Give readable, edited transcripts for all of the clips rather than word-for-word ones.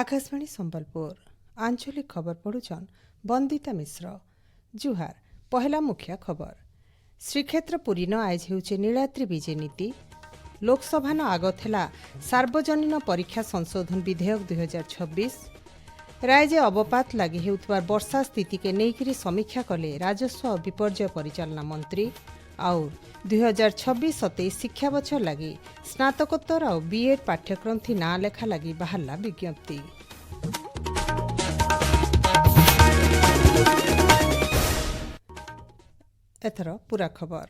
आकाशवाणी संबलपुर आंचलिक खबर पढ़ुछन बंदिता मिश्र। जुहार पहला मुख्य खबर श्रीक्षेत्र पुरी न आज हेउचे नीलाद्री विजय नीति। लोकसभा न आग थेला सार्वजनीन परीक्षा संशोधन विधेयक 2026। राज्य अवपात लगी हेउतबार वर्षा स्थिति के नेइकिरी समीक्षा कले राजस्व और विपर्यय परिचालना मंत्री। आउ 2026-27 शिक्षा बछर लगी स्नातकोत्तर और बीएड पाठ्यक्रम थी ना लेखा लगी बाहरला विज्ञप्ति। एथर पूरा खबर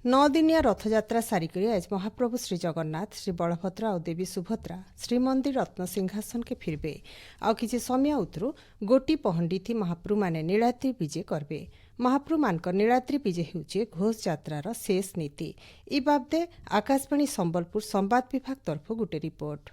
9 दिनिया रथयात्रा सारिक आज महाप्रभु श्री जगन्नाथ श्री बलभद्र और देवी सुभद्रा श्रीमंदिर रत्न सिंहासन के फिरबे आ किसी समय उतरू गोटी पहंडी थी महाप्रभु माने नीलाद्री विजय करबे। महाप्रभु मानक नीलाद्री विजय हेउचे घोष यात्रार शेष नीति। इ बाबदे आकाशवाणी संबलपुर संवाद विभाग तरफ गोटे रिपोर्ट।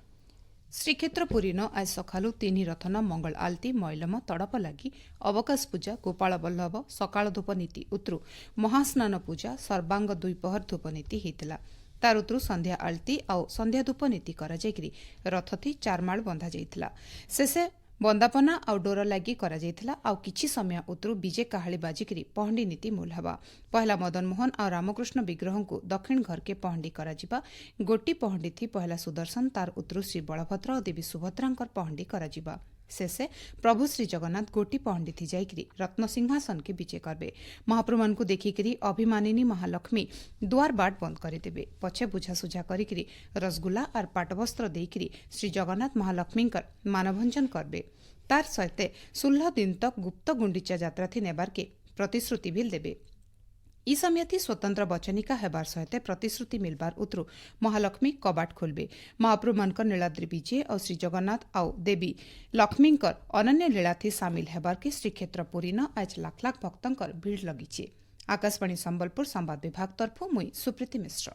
श्रीक्षेत्र पुरी न आज सकालु तीन रथन मंगल आलती मैलम तड़प लगी अवकाश पूजा गोपाल बल्लभ सकाळ धूप नीति उत्रु महास्नान पूजा सर्वांग दुईपहर धूप नीति होता। तार उत्रु संध्या आलती आउ संध्या धूप नीति करा जायकरी रथ थी चारमाळ बंधा जाइथिला। शेषे बंदापना आउ डोर लगी करा जाइथिला। आउ किछि समय उत्रु विजय काहाली बाजिकरी पहंडी नीति मूल हवा। पहला मदन मोहन और रामकृष्ण विग्रह को दक्षिण घर के पहंडी करा जिबा। गोटी पहंडी थी पहला सुदर्शन तार उत्रु श्री बलभद्र और देवी सुभद्रांकर पहंडी करा जिबा। शेषे प्रभु श्री जगन्नाथ गोटी पहंडी थी जाइकरी रत्न सिंहासन के विजय करबे। महाप्रभु को देखिकरी अभिमानिनी महालक्ष्मी दुआर बाट बंद करदेवे। पछे बुझासुझा करिकरी रसगुल्ला और पाटवस्त्र देकरी श्री जगन्नाथ महालक्ष्मी मानभंजन करबे। तार सहित 16 दिन तक गुप्त गुंडीचा यात्रा थी नेबार के प्रतिश्रुति भी देबे। इ समय थी स्वतंत्र वचनिका हेबार सहित प्रतिश्रुति मिलबार उत्रु महालक्ष्मी कबाट खोलबे। महाप्रभु मानकर नीलाद्री विजय और श्री जगन्नाथ आउ देवी लक्ष्मींकर अनन्य लीला थी सामिल हेबार के श्रीक्षेत्र पुरी न आज लाख लाख भक्तंकर भीड़ लगी। आकाशवाणी संबलपुर संवाद विभाग तरफ मुई सुप्रीति मिश्र।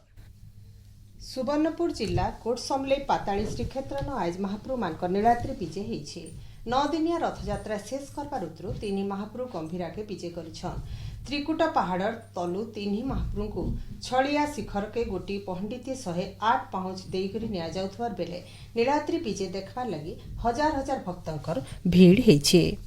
सुवर्णपुर जिला कोटसमले पाताली श्रीक्षेत्र न आज महाप्रभु मानकर नीलाद्री विजय हेइछे। 9 दिनिया रथयात्रा शेष करबार उत्रु तीन महाप्रभु गंभीरा के विजय करिछन। त्रिकुटा पहाड़ तलु तीन महाप्रभु को छड़िया शिखर के गोटी पहंडी 108 पाउच देकरी निया जाउथबार बेले नीलाद्री विजय देखबार लगी हजार हजार भक्तंकर भीड़ हेइछे।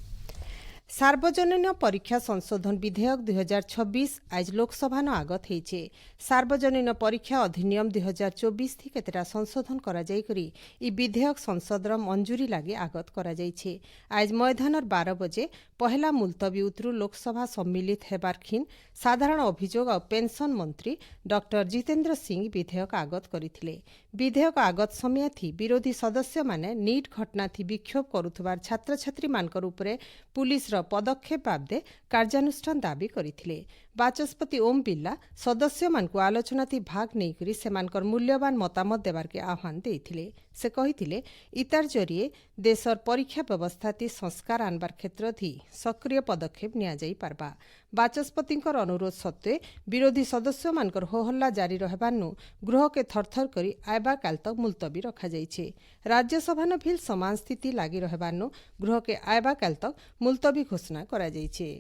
सार्वजनीन परीक्षा संशोधन विधेयक 2026 आज लोकसभा न आगत हेइछे। सार्वजनीन परीक्षा अधिनियम 2024 थी केतेटा संशोधन करा जाई करी इ विधेयक संसदर मंजूरी लागी आगत करा जाइछे। आज मैदानर 12 बजे पहला मुलतवी उतरु लोकसभा सम्मिलित हेबार खिन साधारण अभियोग और पेंशन मंत्री डॉक्टर जितेंद्र सिंह विधेयक आगत करथिले। विधेयक आगत समय थी विरोधी सदस्य माने नीट घटना थी विक्षोभ करुथबार छात्र छात्री मानकर उपरे पुलिस पदक्षेप बाबदे कार्यानुष्ठान दाबी करथिले। बाचस्पति ओम बिरला सदस्य मानकु आलोचना थी भाग नहीं करी सेमानकर मूल्यवान मतामत देवार के आह्वान देथिले। से कहिथिले इतार जरिए देशर परीक्षा व्यवस्था थी संस्कार आनबार क्षेत्र थी सक्रिय पदक्षेप निया जाई पारबा। बाचस्पतिंकर अनुरोध सत्वे विरोधी सदस्य मानकर होहल्ला जारी रहबानु गृह के थरथर करी आयबा काल तक मुलतवी रखा जाइछे। राज्यसभा न फिल समान स्थिति लागी रहबानु गृह के आयबा काल तक मुलतवी घोषणा करा जाइछे।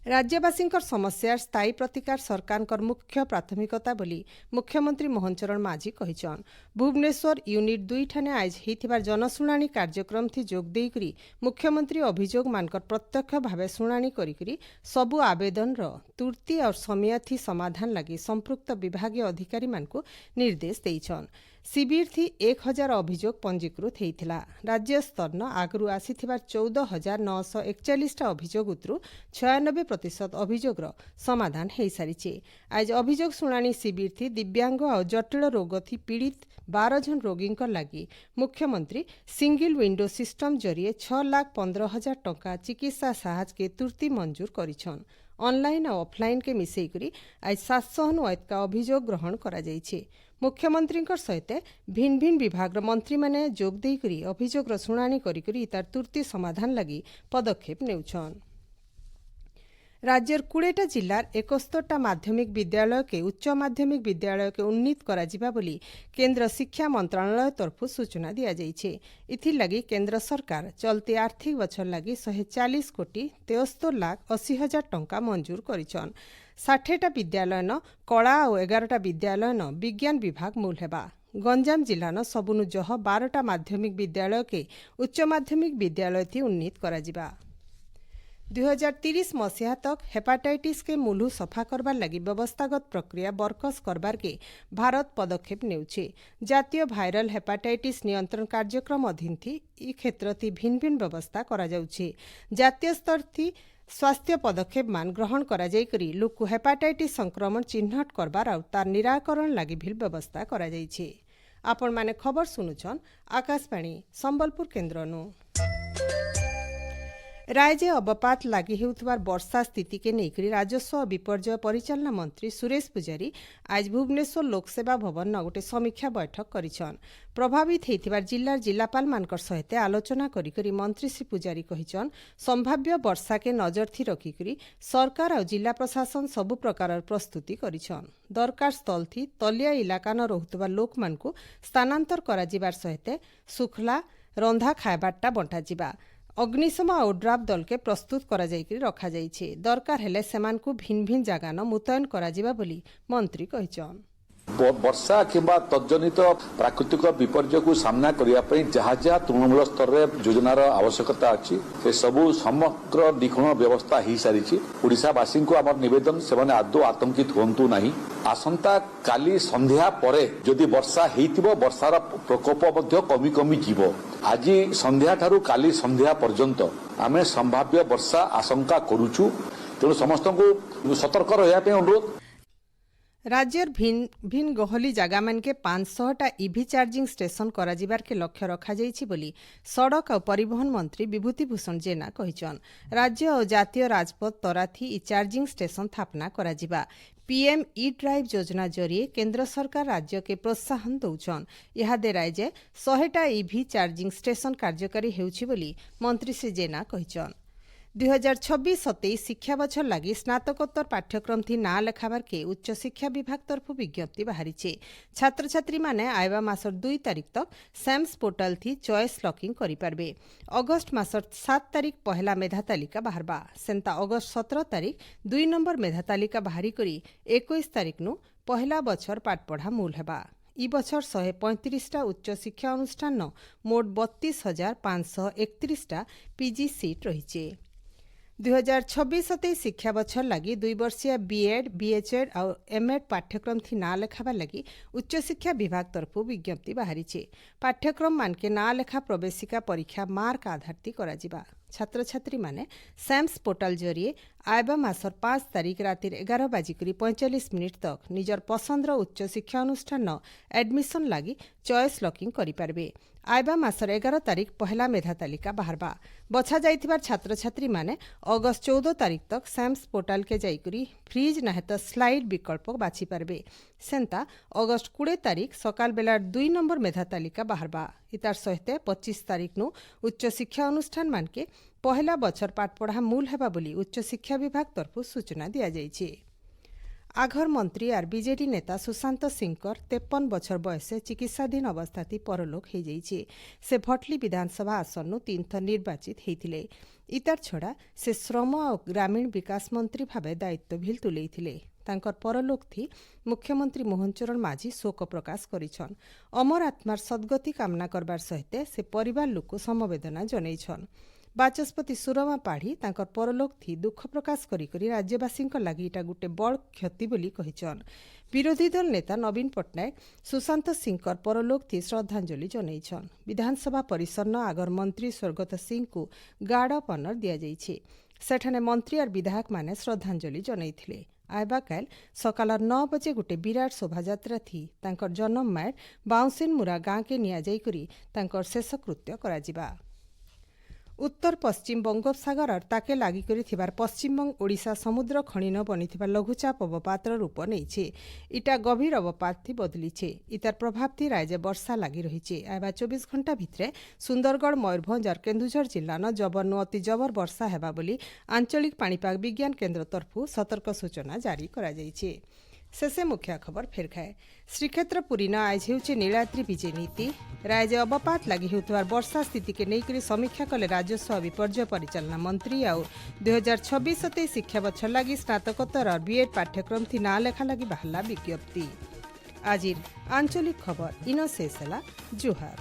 राज्यवासींकर समस्यार स्थायी प्रतिकार सरकारकर मुख्य प्राथमिकता बोली मुख्यमंत्री मोहन चरण माझी कहिछन। भुवनेश्वर यूनिट 2 ठाने आज हेइथिबार जनशुणाणी कार्यक्रम थी जोग देइकरी मुख्यमंत्री अभियोग मानकर प्रत्यक्ष भावे शुणाणी करिकरी सबु आवेदन तुर्ती और समय थी समाधान लगी संपृक्त विभागीय अधिकारी मानकु निर्देश देइछन। शिविर थी 1000 अभियोग पंजीकृत हेइथिला। राज्य स्तर न आगरु आसीथिबार 14,941 टा अभियोग उतरु 96% अभियोगर समाधान हेइ सारिछे। आज अभियोग शुणाणी शिविर थी दिव्यांग और जटिल रोग थी पीड़ित 12 जन रोगींकर लागी मुख्यमंत्री सिंगिल विंडो सिस्टम जरिए 6,15,000 टंका चिकित्सा साहज के तुर्ती मंजूर करिछन। ऑनलाइन और ऑफलाइन के मिसेइकरी आज 700 का अभियोग ग्रहण करा जाइछे। मुख्यमंत्री सहित भिन्न भिन्न विभाग मंत्री माने जोग देइकरी अभियोग शुणाणी करिकरी तार तुर्ती समाधान लगी पदक्षेप नेउछन। राज्यर 20टा जिलार 71टा माध्यमिक विद्यालय के उच्च माध्यमिक विद्यालय के उन्नीत करा जिबा बोली केंद्र शिक्षा मंत्रालय तरफ सूचना दिया जाइछे। इथि लगी केंद्र सरकार चलती आर्थिक बछर लगी 140 कोटी 73,80,000 टंका मंजूर करिछन। 60टा विद्यालय न कला और 11टा विद्यालय न विज्ञान विभाग मूल हेबा। गंजाम जिल्लार सबुनु जह 12टा माध्यमिक विद्यालय के उच्च माध्यमिक विद्यालय थी उन्नीत कराजिबा। 2030 मसीहा तक हेपाटाइटिस के मुलु सफा करबार लगी व्यवस्थागत प्रक्रिया बरकस करबार के भारत पदक्षेप नेउछे। जातीय भाइरल हेपाटाइटिस नियंत्रण कार्यक्रम अधीन थी ई क्षेत्र थी भिन्न भिन्न व्यवस्था करा जाउछे। जातीय स्तर थी स्वास्थ्य पदक्षेप मान ग्रहण करा जाई करी लोक हेपाटाइटिस संक्रमण चिन्हट करबार और तार निराकरण लगी भी व्यवस्था करा जाइछे। आपण माने खबर सुनुछन आकाशवाणी संबलपुर केन्द्रनु। राज्य अवपात लागि हेउथबार वर्षा स्थिति के नेकरी राजस्व और विपर्यय परिचालना मंत्री सुरेश पुजारी आज भुवनेश्वर लोकसेवा भवन न गोटे समीक्षा बैठक करिछन। प्रभावित हेतिबार जिल्लार जिल्लापाल मानकर सहित आलोचना करी मंत्री श्री पुजारी कहिछन संभाव्य वर्षा के नजर थी रखिकरी सरकार और जिला प्रशासन सबु प्रकार प्रस्तुति करिछन। दरकार स्थल थी तलिया इलाका न रहुतबा लोक मानकु स्थानांतर करा जिबार सहित सुखला रंधा खायबाटा बंटा जिबा। अग्निशम और ड्राफ दल के प्रस्तुत करा जाइकरी रखा जाइछे। दरकार हेले सेमानकु भिन्न भिन्न जागा न मुतयन करा जिबा बोली मंत्री कहिछन। वर्षा किंबा तज्जनित प्राकृतिक विपर्यय को सामना करने जहाँ जहाँ तृणमूल स्तर में योजनार आवश्यकता अच्छी से सबू समग्र दिखण व्यवस्था हो सारी। ओडिशावासी को आम निवेदन से आदौ आतंकित हूँ ना। आसंता काली संध्या परे जदि वर्षा होइतिबो वर्षार प्रकोप कमी कमी जीव। आज संध्या ठारू काली संध्या पर्यंत आमे संभाव्य वर्षा आशंका करूछु। तेणु समस्त को सतर्क रहा अनुरोध। राज्यर भिन्न भिन्न गहली जगह मान के 500टा ईवी चार्जिंग स्टेशन करा जिबार के लक्ष्य रखा जाइछि बोली सड़क और परिवहन मंत्री विभूति भूषण जेना कहिछन। राज्य और जातीय राजपथ तराथी ई चार्जिंग स्टेशन स्थापना करा जिबा। पीएम ई ड्राइव योजना जरिए केंद्र सरकार राज्य के प्रोत्साहन दौछन। इहादे राज्य 100टा ईवी चार्जिंग स्टेशन कार्यकारी हेउछि बोली मंत्री श्री जेना कहिछन। 2026-27 शिक्षा बछर लगी स्नातकोत्तर पाठ्यक्रम थी ना लेखाबार के उच्च शिक्षा विभाग तरफ विज्ञप्ति बाहरी। छात्र छात्री माने आयवा मासर 2 तारीख तक सैम्स पोर्टल थी चॉइस लॉकिंग करि पारबे। अगस्त मासर 7 तारीख पहला मेधा तालिका बाहरबा। सेंता अगस्त 17 तारीख 2 नंबर मेधा तालिका बाहरी करी 21 तारीख नु पहला बछर पाठ पढ़ा मूल हेबा। ई बछर 135टा उच्च शिक्षा अनुष्ठान मोट 32,531टा पीजी सीट रही। 2026-27 शिक्षा बछर लगी 2 वर्षीय बीएड बीएचएड और एमएड पाठ्यक्रम थी ना लेखाबार लगी उच्च शिक्षा विभाग तरफ विज्ञप्ति बाहरी। पाठ्यक्रम मान के ना लेखा प्रवेशिका परीक्षा मार्क आधार ती करा जिबा। छात्र छात्री माने सैम्स पोर्टल जरिए आयबा मासर 5 तारीख राति 11:45 तक निजर पसंदर उच्च शिक्षा अनुष्ठान एडमिशन लगी चॉइस लॉकिंग करि पारबे। आयबा मासर 11 तारीख पहला मेधा तालिका बाहरबा। बछा जाइथिबार छात्र छात्री माने अगस्त 14 तारीख तक सैम्स पोर्टल के जाइकरी फ्रीज नाहेत स्लाइड विकल्प बाछि पारबे। सेंता अगस्त 20 तारीख सकाल बेला 2 नंबर मेधा तालिका बाहरबा। इतार सहित 25 तारीख नु उच्च शिक्षा अनुष्ठान मान के पहला बछर पाठ पढ़ा मूल हेबा बोली उच्च शिक्षा विभाग तरफ सूचना दिया जाइछे। आघर मंत्री आर बीजेडी नेता सुशांत सिंहकर 53 बछर बयसे चिकित्साधीन अवस्था थी परलोक हो जाइछे। से भटली विधानसभा आसन नु 3 थर निर्वाचित होइथिले। इतार छड़ा से श्रम और ग्रामीण विकास मंत्री भावे दायित्व भी तुलेइथिले। तांकर परलोक थी मुख्यमंत्री मोहन चरण माझी शोक प्रकाश करिछन। अमर आत्मार सद्गति कामना करबार सहित से परिवार लोक समवेदना जनैछन। बाचस्पति सुरमा पाढ़ी तांकर परलोक थी दुख प्रकाश करी राज्यवासी लगी इटा गोटे बड़ क्षति बोली कहिछन। विरोधी दल नेता नवीन पट्टनायक सुशांत सिंहकर परलोक थी श्रद्धांजलि जनैछन। विधानसभा परिसर न आगर मंत्री स्वर्गत सिंह को गार्ड ऑफ ऑनर दिया जाइछे। सेठाने मंत्री और विधायक माने श्रद्धांजलि जनैथिले। आयबा काल सकाल 9 बजे गोटे विराट शोभायात्रा थी तांकर जन्म मायर बाउंसिन मुरा गाँ के निया जाई करी तांकर शेषकृत्य कराजिबा। उत्तर पश्चिम बंगोपसागर और ताके लागि करी थिबार पश्चिमबंग ओडिशा समुद्र खणीन बनिथिबार लघुचाप अवपातर रूप नैछे। इटा गभीर अवपात थी बदलीछे। इतार प्रभाव थी राज्य वर्षा लागि रहिछे। आयबा 24 घंटा भितरे सुंदरगढ़ मयूरभंज और केन्दुझर जिल्ला न जबर नु अति जबर वर्षा हेबा बोली आंचलिक पाणीपाग विज्ञान केन्द्र तरफु सतर्क सूचना जारी करा जाइछे। शेषे मुख्य खबर फेर खाए। श्रीक्षेत्र पुरी न आज हेउछे नीलाद्री विजय नीति। राज्य अवपात लागि हेउथबार वर्षा स्थिति के नेइकरी समीक्षा कले राजस्व विपर्यय परिचालना मंत्री और 2026-27 शिक्षा बछर लागि स्नातकोत्तर और बीएड पाठ्यक्रम थी ना लेखा लागि बाहरला विज्ञप्ति। आजिर आंचलिक खबर इन शेष है। जुहार।